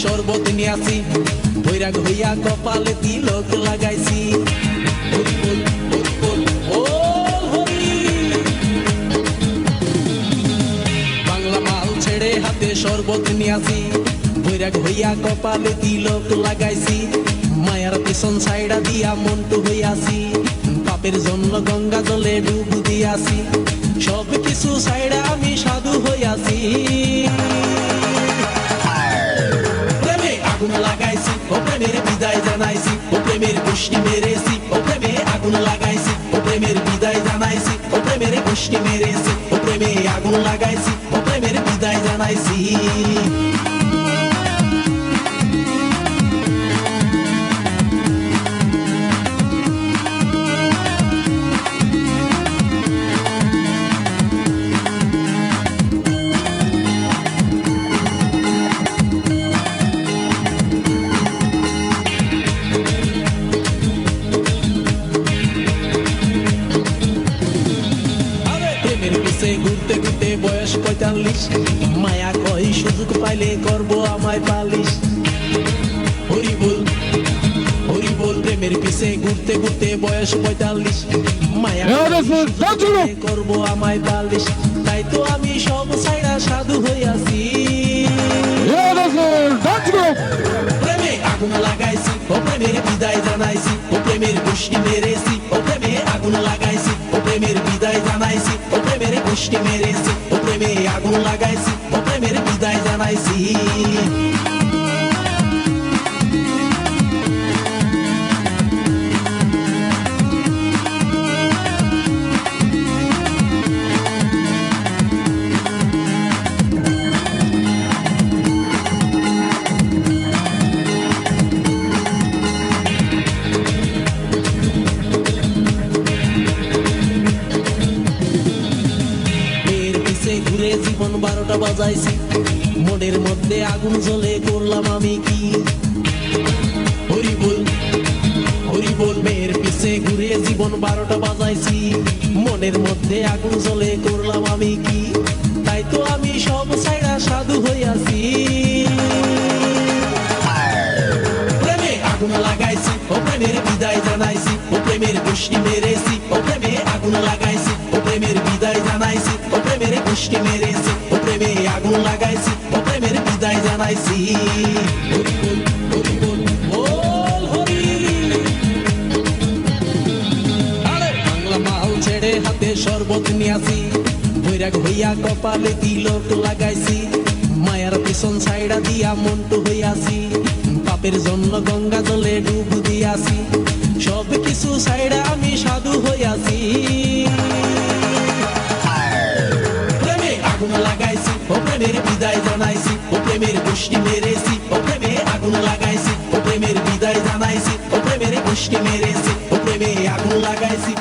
শরবত নিয়াছি বৈরাগ হইয়া কপালে তিলক লাগাইছি হরি বল ও হরি বাংলা মাল ছেড়ে হাতে শরবত নিয়াছি বৈরাগ হইয়া কপালে তিলক লাগাইছি মায়ার পিছন ছাইড়া দিয়া মন্টু হইয়াছি পাপের জন্য গঙ্গা জলে ডুব দিয়াছি সব কিছু ছাইড়া আমি সাধু হইয়াছি আগুন লাগাইছি ও প্রেমের বিদায় জানাইছি ও প্রেমের গোষ্ঠী মেরেছি ও প্রেমে আগুন লাগাইছি ও প্রেমের বিদায় জানাইছি ও প্রেমের গোষ্ঠী মেরেছি ও প্রেমে আগুন লাগাইছি ও প্রেমের বিদায় জানাইছি ঘুরতে ঘুরতে বয়স 45 মায়া কই সুযোগ পাইলে করব আমায় পালিশ হরি বল প্রেমের পিছে ঘুরতে ঘুরতে বয়স 45 মায়া করব আমায় পালিশ তাই তো আমি সব ছাইড়া সাধু হইয়াছি প্রেমে আগুন লাগাইছি ও প্রেমের বিদায় জানাইছি ও প্রেমের গোষ্ঠী মেরেছি ও প্রেমে আগুন লাগাইছি ও প্রেমের বিদায় জানাইছি ও প্রেমের গোষ্ঠী মেরেছি ও প্রেমে আগুন লাগাইছি ও প্রেমের বিদায় জানাইছি ঘুরে জীবন 12টা বাজাইছি মনের মধ্যে আগুন জ্বলে করলাম আমি কি হরি বল মেয়ের পিছে ঘুরে জীবন 12টা বাজাইছি মনের মধ্যে আগুন জ্বলে করলাম আমি কি তাই তো আমি সব ছাইড়া সাধু হইয়াছি প্রেমে আগুন লাগাইছি ও প্রেমের বিদায় জানাইছি ও প্রেমের গোষ্ঠী মেরেছি ও প্রেমে আগুন লাগাইছি ও প্রেমের বিদায় জানাইছি ও প্রেমের গোষ্ঠী মেরেছি ও প্রেমে আগুন লাগাইছি ও প্রেমের বিদায় জানাইছি হরি বল হরি আরে বাংলা মাল ছেড়ে হাতে শরবত নিয়াছি বৈরাগ হইয়া কপালে তিলক লাগাইছি মায়ার পিছন ছাইড়া দিয়া মন্টু হইয়াছি পাপের জন্য গঙ্গা জলে ডুব দিয়াছি সব কিছু ছাইড়া আমি সাধু হইয়াছি প্রেমে আগুন লাগাইছি ও প্রেমের বিদায় জানাইছি ও প্রেমের গোষ্ঠী মেরেছি ও প্রেমে আগুন লাগাইছি ও প্রেমের বিদায় জানাইছি ও প্রেমের গোষ্ঠী মেরেছি ও প্রেমে আগুন লাগাইছি